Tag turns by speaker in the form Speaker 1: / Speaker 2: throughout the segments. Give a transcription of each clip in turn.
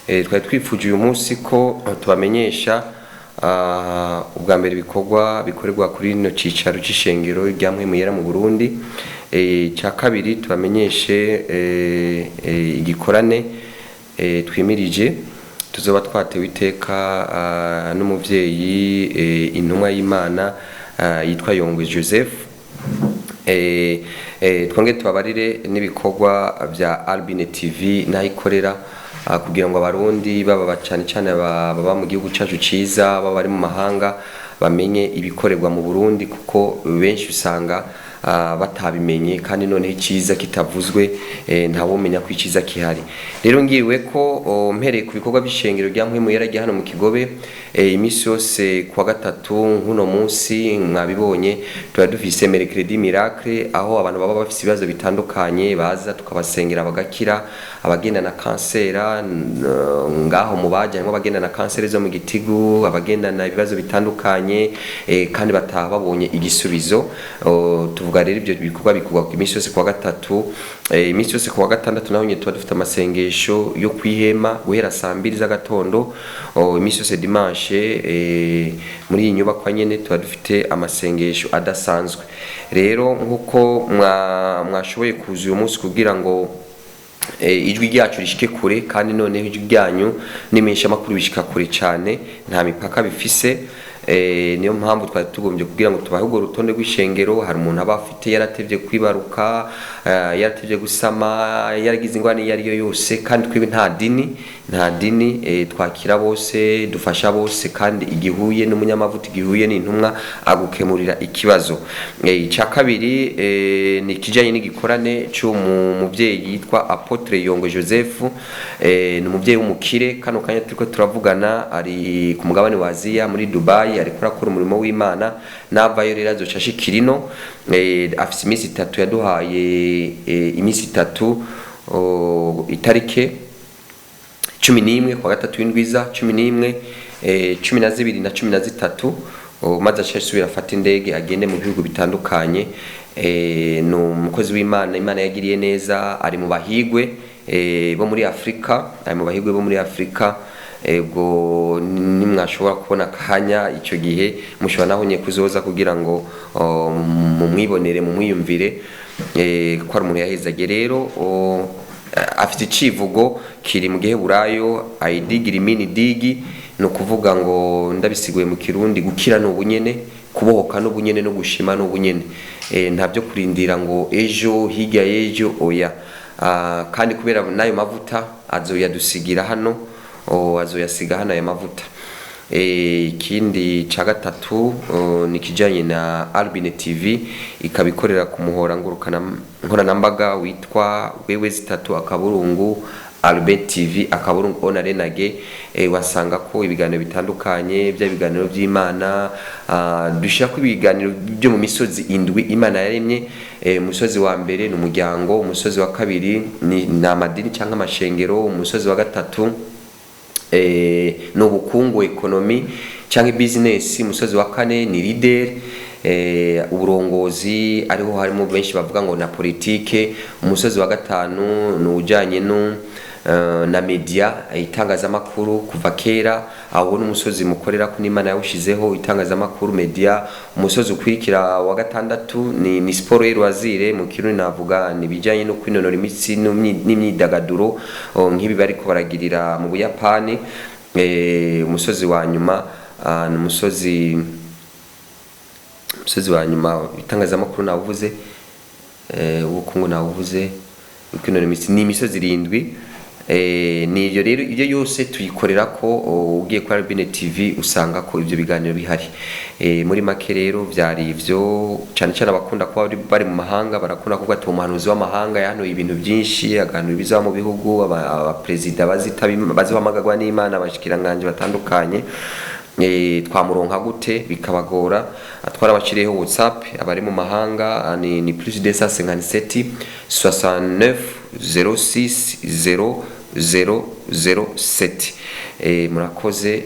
Speaker 1: twari twifuje uyu munsi ko tubamenyesha ubwa mbere bikorerwa kuri ino cicaro c'ishengero rya Mpwemu Yera mu Burundi. Cya kabiri tubamenyeshe igikorane twimirije tuzoba twatewe iteka n'umuvyeyi intumwa y'Imana yitwa Yongwe Joseph. Twongere tubabarire n'ibikorwa bya Albine TV nayikorera kugira ngo abarundi baba cyane baba mu gihugu cyacu ciza, baba bari mu mahanga bamenye ibikorerwa mu Burundi, kuko benshi usanga batabimenye, kandi none iciza kitavuzwe ntawomenya ko iciza kihari. Rero ngiwe ko mpereye ku bikorwa by'ishengero rya Mpwemu Yera hano mu Kigobe, imisi yose kwa gatatu nkuno munsi mwabibonye tuba dufise Mercredi Miracle, aho abantu baba bafise ibibazo bitandukanye baza tukabasengera bagakira. Abagenda na kansera ngaho mubaje, harimo abagenda na kanseri zo mu gitigu, abagenda na ibibazo bitandukanye kandi bataha babonye igisubizo. Tuvuga rero ibyo bikorwa imisi yose kwa gatatu. Imisi yose kwa gatandatu naho nyine tuba dufite amasengesho yo kwihema guhera saa 2 z'agatondo. Imisi yose dimanche muri iyi nyubako nyene tuba dufite amasengesho adasanzwe. Rero nkuko mwashoboye kuza uyu munsi kugira ngo ijwi ryacu rishike kure, kandi noneho ijwi ryanyu nimesha makuru bishika kure cyane, nta mipaka bifise. Niyo mpamvu twari tugombye kugira ngo tubahe urwo rutonde rw'ishengero. Hari umuntu aba afite yaratevye kwibaruka, yaratevye gusama, yaragize ingwani yari yo yose, kandi twibe nta dini twakira bose, dufasha bose, kandi igihuye n'umunyamavuta, igihuye n'intumwa agukemurira ikibazo. Cya kabiri ni kijanye n'igikorane cy'umuvyeyi yitwa Apotre Yongwe Joseph. Ni umuvyeyi w'umukire, kano kanya turiko turavugana ari ku mugabane wa Aziya muri Dubai, ariko arakora umurimo w'Imana. Navayo rero azoca ashikira ino. Afise imisi 3 yaduhaye, imisi 3 itarike 11 kwa gatatu w'indwiza 11 12 na 13, maze acesubira afata indege agende mu bihugu bitandukanye. No umukozi w'Imana, Imana yagiriye neza, ari mu bahigwe bo muri Afrika, ubwo nimwashobora kubona kanya icyo gihe mushobora naho nye kuzoza kugira ngo mumwibonere, mumwiyumvire ko ari umuntu yahezage. Rero afite icivugo kiri mu Giheburayo, aidigira imini digi, no kuvuga ngo ndabisiguye mu Kirundi, gukira n'ubunyene, kubohoka n'ubunyene, no gushima n'ubunyene. Ntabyo kurindira ngo ejo hirya y'ejo, oya. Kandi kubera nayo mavuta azoyadusigira hano, azoyasiga hano aya mavuta. Ikindi ca gatatu ni kijanye na Albine TV, ikabikorera ku muhora nkoranyambaga witwa www.akaburungu Albine TV akaburungu onarenage. Wasanga ko ibiganiro bitandukanye bya biganiro by'Imana, dushaka ko ibiganiro byo mu misozi indwi Imana yaremye. Umusozi wa mbere ni umuryango, umusozi wa kabiri ni amadini cyangwa amashengero, umusozi wa gatatu no bukungu economy cyangwa business, umusozi wa kane ni leader, uburongozi, ariho harimo benshi bavuga ngo na politike. Umusozi wa gatanu ni ujanye na media, itangazamakuru kuva kera, aho n'umusozi mukorera ko n'Imana yawushizeho itangazamakuru media. Umusozi ukwirikira wa gatandatu ni sport y'Rwazire, mu Kirundi navuga ni bijanye no kwinonora imitsi n'imyidagaduro, nk'ibi bariko baragirira mu Buyapani. Umusozi wa nyuma ni umusozi wa nyuma itangazamakuru nawuvuze, ubukungu nawuvuze, kwinonora imitsi, ni imisozi 7. Nivyo rero ibyo yose tuyikorera ko ugiye kwa Albine TV usanga ko ibyo biganiro bihari. Muri make rero byari ivyo cyane abakunda kuba bari mu mahanga, barakunda kuvuga ati umuhanuzi w'amahanga yano ibintu byinshi, aganira ibiza mu bihugu, abapresident bazihamagagwa n'Imana, abashikiranganje batandukanye. Twamuronka gute bikabagora, twarabashiriyeho WhatsApp abari mu mahanga, ni plus 257 69 06 007. Murakoze.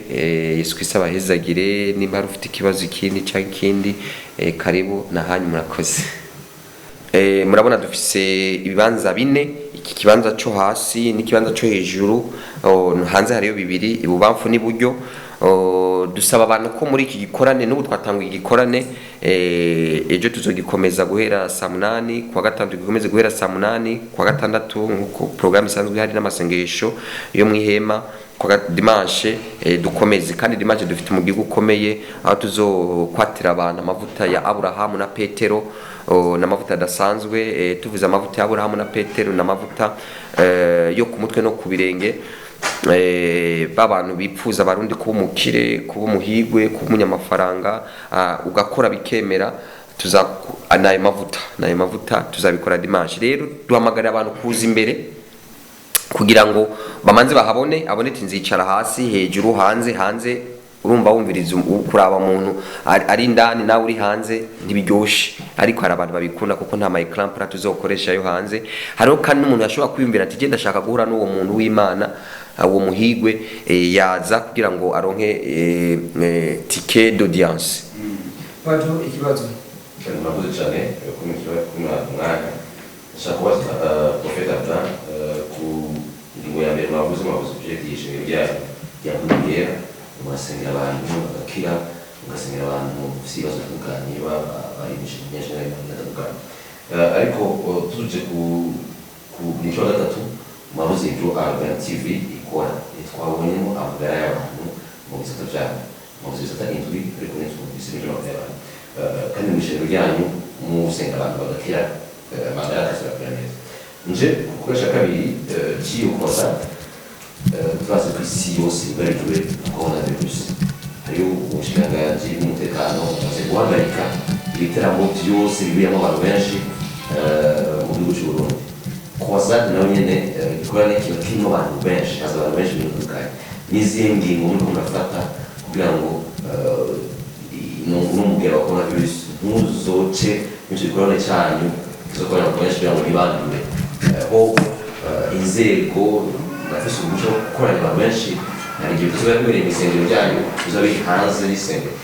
Speaker 1: Yesu Kristo abahezagire. Nimba ufite ikibazo ikindi cyangwa ikindi, karibu na hanyu. Murakoze. murabona dufise ibibanza bine, iki kibanza cyo hasi n'ikibanza cyo hejuru, hanze hariyo bibiri ibubamfu n'iburyo. Dusaba abantu ko muri iki gikorane n'ubu twatanguye igikorane ejo tuzogikomeza guhera saa 8, kuwa gatandatu gikomeze guhera saa 8, kuwa gatandatu nkuko programme isanzwe hari n'amasengesho yo mwihema, kwa dimanche dukomeze. Kandi dimanche dufite umugigo ukomeye aho tuzokwatira abantu amavuta ya Aburahamu na Petero, n'amavuta adasanzwe. Tuvuze amavuta ya Aburahamu na Petero n'amavuta yo ku mutwe no ku birenge, babantu bipfuza abarundi kuba umukire, kuba umuhigwe, kuba umunyamafaranga, ugakora bikemera. Nayo mavuta tuzabikora dimanche. Rero duhamagarira abantu kuza imbere kugira ngo bamanze abone tinzicara hasi, hejuru, hanze. Urumva wumviriza kuraba muntu ari indani nawe uri hanze ntibiryoshe, ariko hari abantu babikunda kuko nta ecran plat tuzokoresha yo hanze. Hariho kandi n'umuntu yashobora kwiyumvira ati genda ndashaka guhura n'uwo muntu w'Imana, uwo muhigwe yaza kugira ngo aronke ticket d'audience.
Speaker 2: Pato ikibazo
Speaker 3: murakoze cyane kumwanya nshaka kubaza Prophet Abdallah ku ngingo ya mbere mwavuze by'ishingiro rya Biblia, mugasengera abantu bagakira, mugasengera abantu bafite ibibazo bitandukanye bari myinshi n'abitandukanye. Ariko tuje ku nico gatatu mwavuze ibyo Urban TV ikora, twabonyemo amagara y'abantu mu bisata byabo, mu bisata indwi ariko n'itwumvise ibyo by'abantu, kandi mu ishingiro ryanyu musenga abantu bagakira, amagara akazira neza. Nje gukoresha kabiri cy'iyo kosa, turazi ko isi yose ibarijwe coronavirus. Hariyo umushikiranganji w'umutekano amaze guhagarika ibiteramo byose bibiyemo abantu benshi mu gihugu cy'u Burundi. Kosa nawe nyene ikorana n'ikintu kirimo abantu benshi, haza abantu benshi bitandukanye. N'izihe ngingo muriko murafata kugira ngo n'umugera wa coronavirus ntuzoce mu gikorane cyanyu kizokorana abantu benshi kugira ngo ntibandure, aho inzego bafise umuco wo gukorana abantu benshi. Hari igihe tuzoba bibereye mu isengero ryanyu, tuzoba biri hanze y'isengero.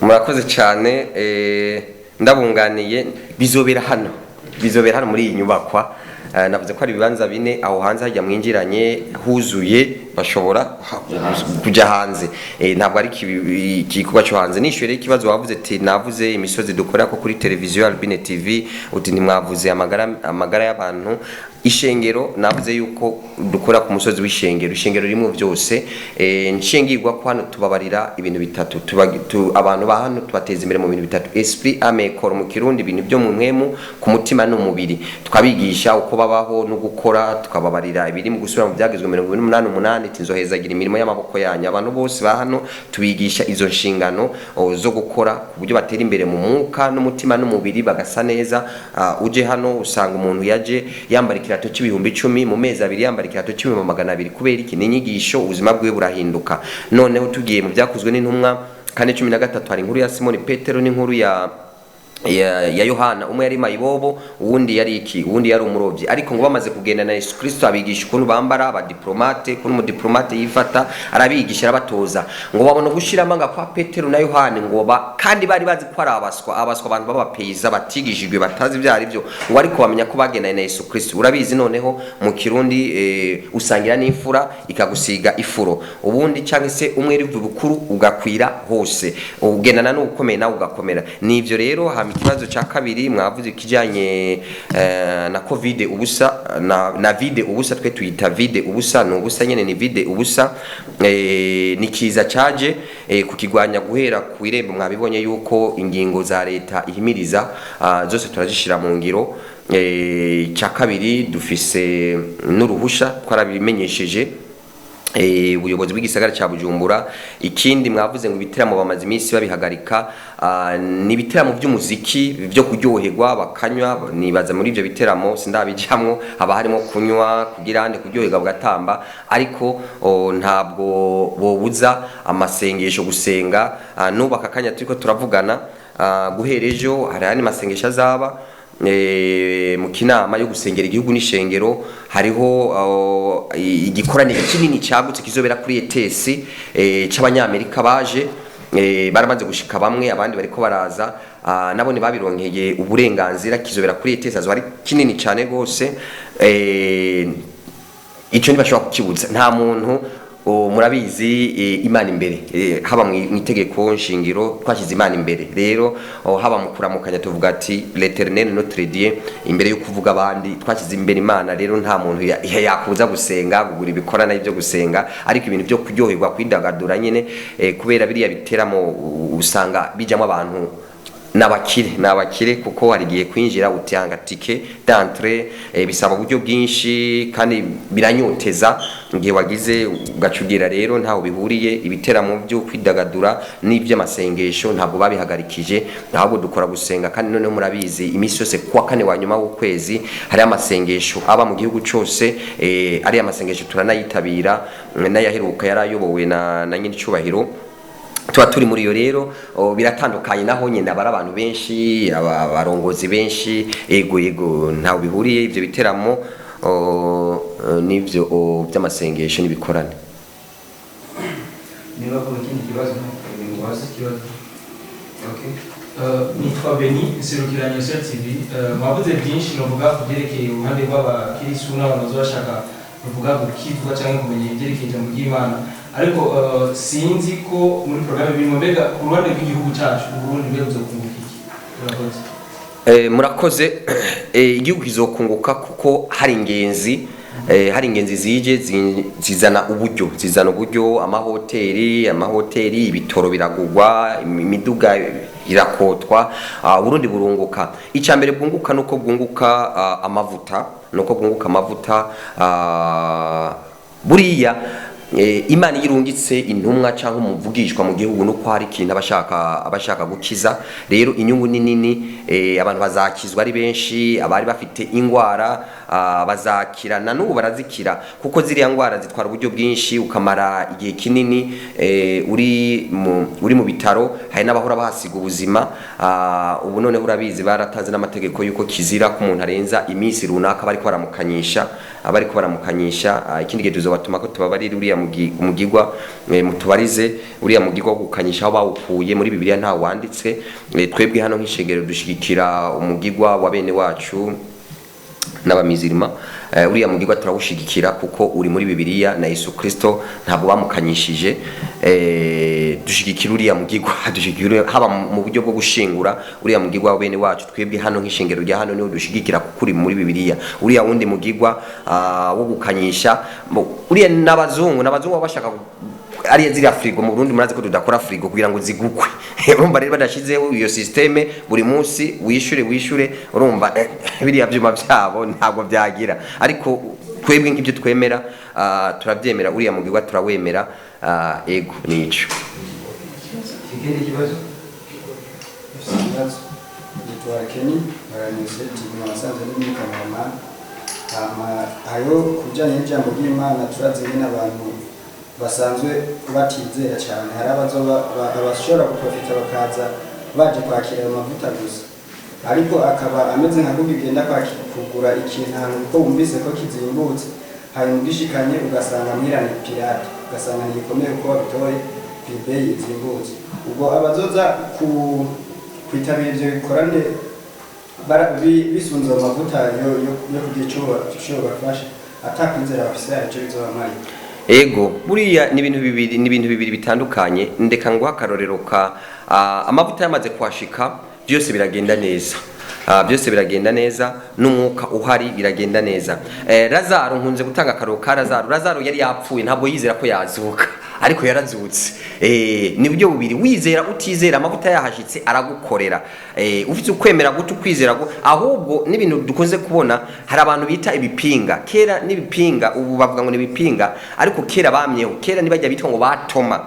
Speaker 1: Murakoze cyane. Ndabunganiye bizobera hano muri iyi nyubakwa. Navuze ko ari ibibanza bine, aho hanze hajya mwinjiranye huzuye bashobora kujya hanze. Ntabwo ari igikorwa cyo hanze. Nishyure ikibazo wavuze ati navuze imisozi dukora ko kuri televiziyo Albine TV, uti ntimwavuze amagara y'abantu. Ishengero navuze yuko dukora ku musozi w'ishengero, ishengero rimwe byose. Nshingirwa ko hano tubabarira ibintu bitatu, abantu ba hano tubateza imbere mu bintu bitatu: esprit, ame, corps mu Kirundi, ibintu byo mu mwemu, ku mutima n'umubiri. Tukabigisha uko babaho no gukora, tukababarira ibiri mu gusubira mu byagezwe 28 tinzohezagira imirimo y'amaboko yanyu. Abantu bose ba hano tubigisha izo nshingano zo gukora ku buryo batera imbere mu mwuka n'umutima n'umubiri bagasa neza. Uje hano usanga umuntu yaje yambara ikirato cy'ibihumbi 10, mu mezi abiri yambara ikirato cy'ibihumbi 200. Kubera iki? N'inyigisho ubuzima bwe burahinduka. Noneho tugiye mu byakozwe n'intumwa 4:13 hari inkuru ya Simoni Petero n'inkuru ya Yohana. Umwe yari mayibobo, uwundi yari iki, uwundi yari umurovyi. Ariko ngo bamaze kugenda na Yesu Kristo abigisha ukuntu bambara, abadiplomate, ukuntu umudiplomate yifata, arabigisha arabatoza. Ngo babona gushira amanga kwa Petero na Yohana, ngo kandi bari bazi ko ari abaswa abantu b'abapeiza batigishijwe batazi byari byo, ngo ariko bamenya ko bagenda na Yesu Kristo. Urabizi noneho mu Kirundi usangira n'imfura ikagusiga ifuro, ubundi cyangwa se umwe rivu bukuru ugakwira hose, ugendana no gukomeye nawe ugakomera. Nivyo rero ikibazo cya kabiri mwavuze kijanye na covid ubusa na vide ubusa, twe tuyita vide ubusa, no ubusa nyene ni vide ubusa. Ni kiza caje kukigwanya guhera ku irembo. Mwabibonye yuko ingingo za leta ihimiriza zose turazishira mu ngiro. Cya kabiri dufise n'uruhusha twarabimenyesheje ubuyobozi bw'igisagara cya Bujumbura. Ikindi mwavuze ngo ibitaramo bamaze iminsi babihagarika, ni ibitaramo by'umuziki byo kuryoherwa bakanywa. Nibaza muri ibyo bitaramo sindabijamwo, haba harimo kunywa kugira ande kuryoherwa bugatamba, ariko ntabwo bobuza amasengesho gusenga. Nuba akakanya turiko turavugana guhera ejo hari masengesho azaba mu kinama yo gusengera igihugu n'ishengero. Hariho igikorane kinini cyagutse kizobera kuri ETS cy'abanyamerika baje, baramaze gushika bamwe, abandi bariko baraza. nabone babironkeye uburenganzira kizobera kuri ETS azwari kinini cyane gose icyo ntibashobora kukibuza nta muntu murabizi imana imbere haba mu itegeko nshingiro twashyize imana imbere rero haba mu kuramukanya tuvuga ati l'Eternel notre Dieu imbere yo kuvuga abandi twashyize imbere imana rero nta muntu yakuza gusenga gugura ibikorana ibyo gusenga ariko ibintu byo kuryoherwa kwidagadura nyine kubera biriya biteramo usanga bijamo abantu nabakire kuko harigiye kwinjira utanga tike d'entrée bisaba uburyo bwinshi kandi biranyoteza ngiye wagize ugacugira rero ntaho bihuriye ibiteramo byo kwidagadura n'iby'amasengesho ntabwo babihagarikije ahubwo dukora gusenga kandi none murabizi imisi yose kwa kane wa nyuma w'ukwezi hari amasengesho aba mu gihugu cyose ari amasengesho turanayitabira n'ayaheruka yarayobowe na nyine cyubahiro tuba turi muri yo rero biratandukanye naho nyine abari abantu benshi abarongozi benshi ego ntaho bihuriye ibyo biteramo n'ibyo by'amasengesho n'ibikorane
Speaker 2: niba ku kindi kibazo wazi ikibazo okay nitwa Beni Serukiranye TV mwavuze byinshi novuga kubyerekeye uruhande rw'abakirisu n'abantu bashaka kuvuga gukizwa cyangwa kumenya ibyerekeye ijambo ry'Imana ariko sinzi ko muri programme birimo mbega ku ruhande rw'igihugu cyacu Burundi bweruzo kunguka iki
Speaker 1: murakoze igihugu kizokunguka kuko hari ingenzi zije zizana uburyo amahoteli ibitoro biragugwa imiduga irakotwa Burundi burunguka icambere bwunguka nuko bwunguka amavuta buriya Imana yirungitse intumwa cyangwa umuvugishwa mu gihugu nuko hari ikintu abashaka gukiza rero inyungu nini abantu bazakizwa ari benshi abari bafite ingwara bazakirana n'ubu barazikira kuko ziriya ngwara zitwara uburyo bwinshi ukamara igihe kinini uri mu bitaro hari n'abahora bahasiga ubuzima ubu none urabizi baratanze n'amategeko yuko kizira ko umuntu arenza iminsi runaka bariko baramukanyisha ikindi gihe tuzobatuma ko tubabarira uriya mugigwa mutubarize uriya mugigwa wo gukanyisha aho bawukuye muri Bibiliya nta wanditse twebwe hano nk'ishengero dushigikira umugigwa wa bene wacu n'abamizirima uriya mugigwa turawushigikira kuko uri muri Bibiliya na Yesu Kristo ntabwo bamukanyishije dushigikira uriya mugigwa dushigikira haba mu buryo bwo gushingura uriya mugigwa wa bene wacu twebwe hano nk'ishengero rya hano niho dushigikira kuko uri muri Bibiliya uriya wundi mugigwa wo gukanyisha uriya n'abazungu bashaka ari ziriya frigo mu Burundi murazi ko tudakora frigo kugira ngo zigukwe urumva rero badashizeho iyo systeme buri munsi wishure urumva biriya byuma byabo ntabwo byagira ariko twebwe nk'ibyo twemera turabyemera uriya mugigwa turawemera ego nico
Speaker 2: ikindi kibazo
Speaker 4: nitwa Kenny baranyise tumusanze ni kamama ayo kujanye n'ijambo ry'Imana turazi n'abantu basanzwe batizera cyane hari abashobora guprofita bakaza baje kwakira amavuta gusa ariko akaba ameze nka kugenda kugura ikintu ahantu kuko wumvise ko kizimbutse hari mugishikanye ugasanga mwirane pirate ugasanga nikomeye ko bitoye bibeyi zimbutse ubwo abazoza kwitabira ibyo bikorane bisunze amavuta yo kugicuba bafashe atakwinzira bafise icyo bizobamari
Speaker 1: ego buriya ni ibintu bibiri bitandukanye ndeka ngo akarorero ka amavuta yamaze kwashika byose biragenda neza n'umwuka uhari biragenda neza Lazaro nkunze gutanga akarorero ka Lazaro yari yapfuye ntabwo yizera ko yazuka ariko yarazutse ni buryo bubiri wizera utizera amavuta yahashitse aragukorera ufite ukwemera gutu kwizera ahubwo n'ibintu dukunze kubona hari abantu bita ibipinga kera n'ibipinga ubu bavuga ngo n'ibipinga ariko kera bamyeho kera nibajya bitwa ngo batoma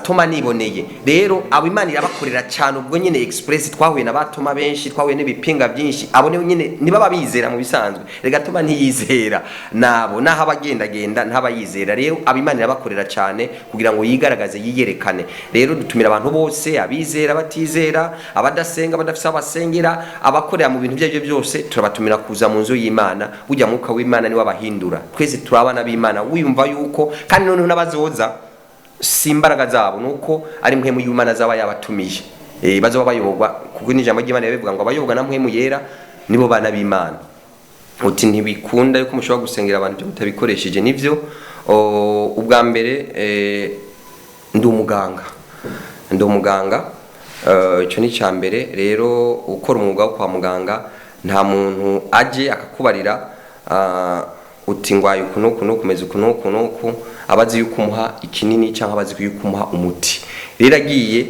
Speaker 1: Toma niboneye rero abo Imana irabakorera cyane ubwo nyine express twahuye na batoma benshi twahuye n'ibipinga byinshi abo nyine niba babizera mu bisanzwe rega Toma ntiyizera nabo naho abagendagenda ntabayizera rero abo Imana irabakorera cyane kugira ngo yigaragaze yiyerekane rero dutumira abantu bose abizera batizera abadasenga badafisa abasengera abakorera mu bintu byaje byose turabatumira kuza mu nzu y'Imana bujya mwuka w'Imana ni wabahindura twese turabana b'Imana wiyumva yuko kandi none n'abazoza si imbaraga zabo nuko ari mwe mu y'Imana zaba yabatumiye bazoba bayoborwa kuko n'ijambo ry'Imana rivuga ngo abayoborwa na mpwemu yera nibo bana b'Imana. Uti ntibikunda yuko mushobora gusengera abantu byo mutabikoresheje. Nivyo ubwa mbere ndi umuganga icyo ni cya mbere. rero ukora umwuga wo kwa muganga nta muntu aje akakubarira uti ngwaye ukuntu kumeze ukuntu abazi yuko umuha ikinini cyangwa abazi yuko umuha umuti. rero agiye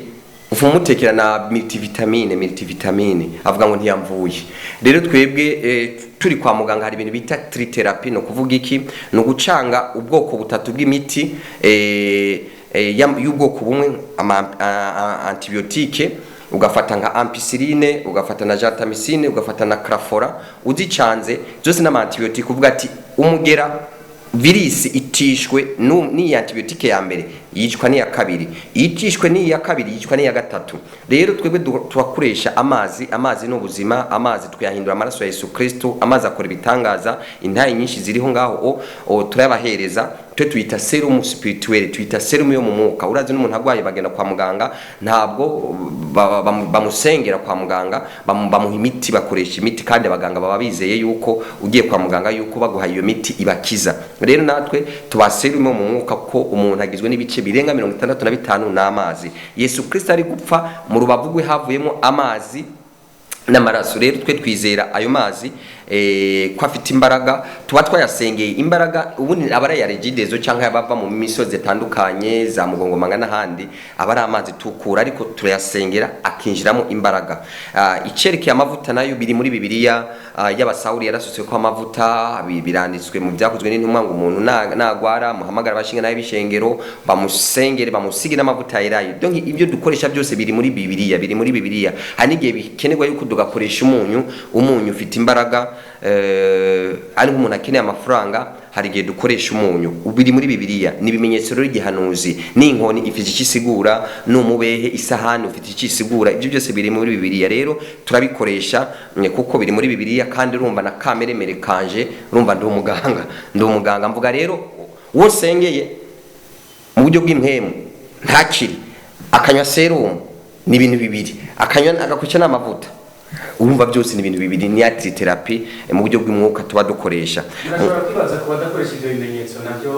Speaker 1: ufumutekera na multivitamine avuga ngo ntiyamvuye. rero twebwe turi kwa muganga hari ibintu bita tritherapy, no kuvuga iki, no gucanga ubwoko butatu bw'imiti y'ubwoko bumwe, antibiotique, ugafata nka ampicilline, ugafata na gentamicine, ugafata na crafora, uzicanze zose n'ama antibiotique. uvuga ati umugera virisi itishwe ni antibiotique ya mbere yicwa ni ya kabiri, itishwe ni ya kabiri yicwa ni ya gatatu. rero twebwe twakoresha amazi n'ubuzima. amazi twayahindura amaraso ya Yesu Kristo. amazi akora ibitangaza. intayi nyinshi ziriho ngaho turabahereza, twe tuyita serum spirituel, tuyita serum yo mu mwuka. urazi n'umuntu agwaye bagenda kwa muganga ntabwo bamusengera kwa muganga, bamuha imiti, bakoresha imiti, kandi abaganga baba bizeye yuko ugiye kwa muganga yuko baguha iyo miti ibakiza. rero natwe tuba serum yo mu mwuka ko umuntu agizwe n'ibice birenga 65 n'amazi. Yesu Kristo ari gupfa mu rubavu rwe havuyemo amazi n'amaraso. rero twe twizera ayo mazi ko afite imbaraga, tuba twayasengeye imbaraga. ubundi abara ya regidezo cyangwa yabava mu misozi itandukanye za Mugongo Manga n'ahandi, abari amazi tukura, ariko turayasengera akinjiramo imbaraga. Icerekeye amavuta nayo biri muri Bibiliya. y'Abasawuli yarasutse ko amavuta, biranditswe mu byakozwe n'intumwa ngo umuntu nagwara muhamagara abashinga nayo bishengero bamusengere bamusige n'amavuta yerayo. donc ibyo dukoresha byose biri muri Bibiliya. hari n'igihe bikenerwa yuko tugakoresha umunyu ufite imbaraga. ari nk'umuntu akeneye amafaranga, hari igihe dukoresha umunyu. biri muri Bibiliya. ni ibimenyetso rero igihanuzi, n'inkoni ifite ikisigura, n'umubehe, isahani ufite ikisigura. ibyo byose biri muri Bibiliya. rero turabikoresha kuko biri muri Bibiliya, kandi urumva na kameremere kanje, urumva ndi umuganga. mvuga rero uwo sengeye mu buryo bw'impemu ntakiri, akanywa serum ni ibintu bibiri, akanywa agakoresha n'amavuta, urumva byose ni ibintu bibiri. ni therapy mu buryo bw'umwuka tuba dukoresha.
Speaker 2: Urashobora kwibaza ko badakoresha ibyo bimenyetso nabyo,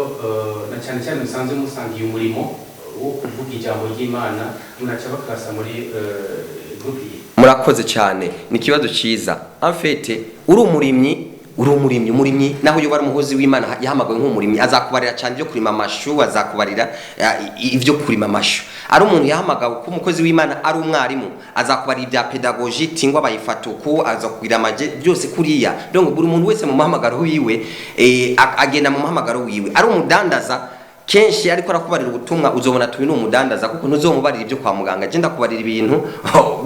Speaker 2: na cyane cyane musanze musangiye umurimo wo kuvuga ijambo ry'Imana, munaca bakasa muri groupe.
Speaker 1: Murakoze cyane, ni ikibazo cyiza. en fait uri umurimyi naho yo bari umuhozi w'Imana yahamagawe nk'umurimyi, azakubarira cyane ibyo kurima amashu, azakubarira ibyo kurima amashu. ari umuntu yahamagawe ko umukozi w'Imana, ari umwarimu azakubarira ibya pedagogie tingwa bayifatuku, azakubwira amaje byose kuriya. donc buri muntu wese mu muhamagaro wiwe agenda mu muhamagaro wiwe. ari umudandaza kenshi ariko arakubarira ubutumwa, uzobona tubi n'umudandaza kuko ntuzomubarira ibyo kwa muganga. je ndakubarira ibintu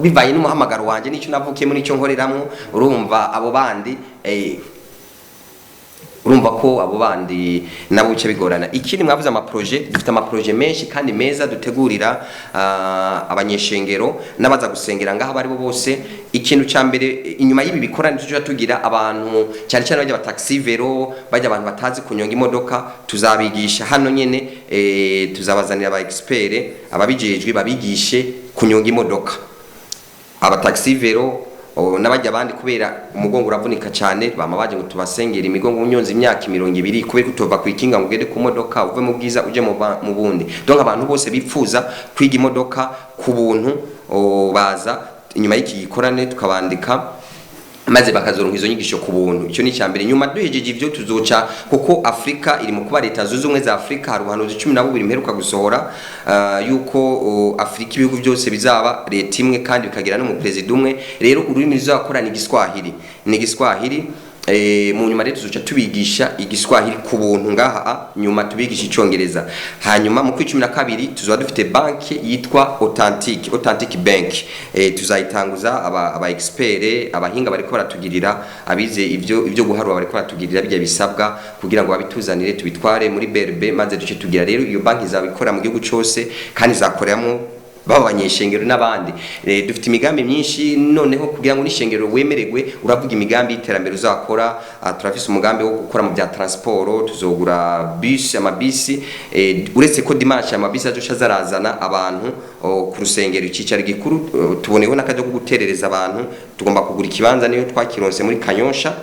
Speaker 1: bivaye n'umuhamagaro wanje n'icyo navukiye muri icyo nkoreramwo. urumva abo bandi urumva ko abo bandi nabo bice bigorana. ikindi mwavuze amaproje, dufite amaproje menshi kandi meza dutegurira abanyeshengero n'abaza gusengera ngaha bari bo bose. ikintu cya mbere inyuma y'ibi bikorane tujya tugira abantu cyane cyane bajya taxi vero, bajya abantu batazi kunyonga imodoka, tuzabigisha hano nyene. tuzabazanira aba expert ababijejwe babigishe kunyonga imodoka, aba taxi vero n'abajya abandi, kubera umugongo uravunika cyane. bama baje ngo tubasengera imigongo unyonze imyaka 200 kubera kutova kwikinga ngo ugende ku modoka uve mu bwiza uje mu bundi. donc abantu bose bipfuza kwiga imodoka ku buntu baza inyuma y'iki gikorane tukabandika, maze bakazoronka izo nyigisho ku buntu. icyo ni cyambere. nyuma duhejeje ivyo tuzoca, kuko Afrika iri mu kuba leta zunze ubumwe za Afrika, hari ubuhanuzi 12 mperuka gusohora yuko Afrika ibihugu byose bizaba leta imwe kandi bikagira no mu president umwe. rero ururimi ruzakora ni Igiswahili. mu nyuma rero tuzoca tubigisha Igiswahili ku buntu ngaha, nyuma tubigisha Icongereza. hanyuma mu 2012 tuzaba dufite banki yitwa Authentic Bank. tuzayitanguza aba expert, abahinga bariko baratugirira, abize ivyo guharura bariko baratugirira bijya bisabwa kugira ngo babituzanire tubitware muri BRB, maze duce tugira. rero iyo banki izabikora mu gihugu cyose kandi izakoreramo babanyeshengero n'abandi dufite imigambi myinshi noneho kugira ngo n'ishengero wemererwe uravuga imigambi y'iterambere uzakora turafise umugambi wo gukora mu bya transport tuzogura amabisi uretse ko dimanche amabisi azosha zarazana abantu ku rusengero icicaro gikuru tuboneyeho n'akajya guterereza abantu tugomba kugura ikibanza niyo twakironse muri Kanyosha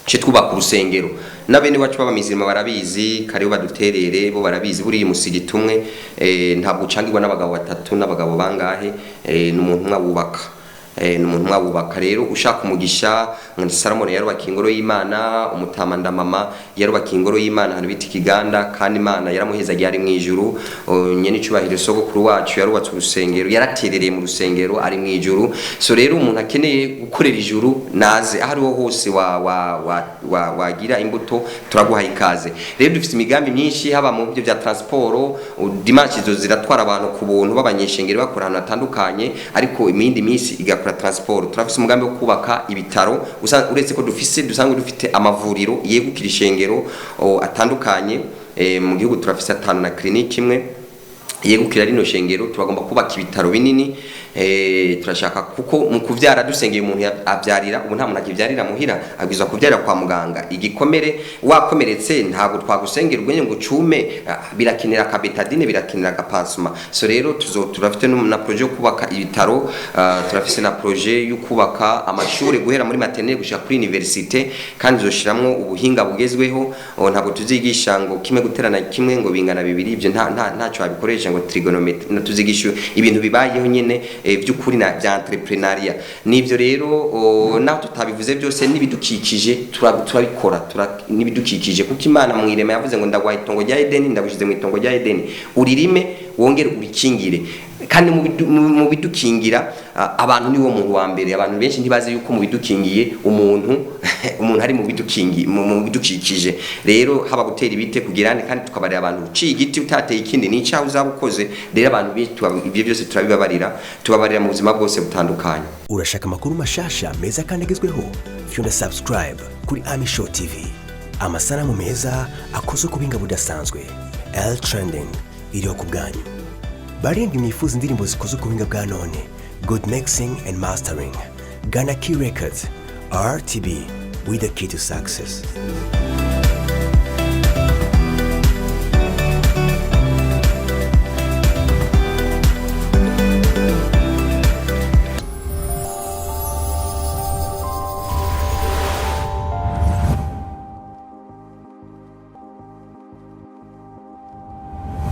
Speaker 1: twubaka urusengero n'abene wacu b'abamizirima barabizi kariho baduterere bo barabizi buri musigiti umwe ntabwo ucangirwa n'abagabo batatu n'abagabo bangahe n'umuntu umwe wubaka rero ushaka umugisha Salomon yarubaka ingoro y'Imana umutamanda mama yarubaka ingoro y'Imana hano biti Kiganda kandi Imana yaramuhezagiye ari mu ijuru nyene icubahiro sogokuru wacu yarubatse urusengero yaraterereye mu rusengero ari mu ijuru so rero umuntu akeneye gukorera ijuru naze ahariho hose wagira imbuto turaguha ikaze rero dufite imigambi myinshi haba mu byo bya transport dimanche zo ziratwara abantu ku buntu babanyeshengero bakora ahantu hatandukanye ariko imindi minsi igakora transport turafise umugambi wo kubaka ibitaro uretse ko dusanzwe dufite amavuriro yegukira ishengero atandukanye mu gihugu turafise 5 na clinique imwe yegukira rino shengero turagomba kubaka ibitaro binini turashaka kuko mu kuvyara dusengeye umuntu abyarira ubu nta muntu akivyarira muhira abizwa kuvyarira kwa muganga igikomere wakomeretse ntabwo twagusengera ubwenye ngo cume birakinira ka betadine birakinira ka pansuma so rero turafite na projet yo kubaka ibitaro turafise na projet yo kubaka amashuri guhera muri maternelle gushika kuri université kandi zoshiramwo ubuhinga bugezweho ntabwo tuzigisha ngo kimwe guterana kimwe ngo bingana bibiri ibyo ntacyo abikoresha ngo trigonometry tuzigisha ibintu bibayeho nyene by'ukuri na bya entrepreneuria nivyo rero naho tutabivuze byose nibidukikije turabikora nibidukikije kuko Imana mu irema yavuze ngo ndagwa itongo rya Edeni ndabushize mu itongo rya Edeni uririme wongere urikingire kandi mu bidukingira abantu niwo muntu wa mbere abantu benshi ntibazi yuko mu bidukingiye umuntu ari mu bidukikije rero haba gutera ibite kugirane kandi tukabarira abantu uciye igiti utateye ikindi n'icyaho uzabukoze rero abantu ibyo byose tubabarira mu buzima bwose butandukanye
Speaker 5: urashaka amakuru mashasha meza kandi agezweho fyunda subscribe kuri Ami Show TV amasanamu meza akozwe ku binga budasanzwe L Trending iriho ku bwanyu barindwi mwifuza indirimbo zikozwe ku binga bwa none good mixing and mastering Ghana Key Records RTB with the key to success.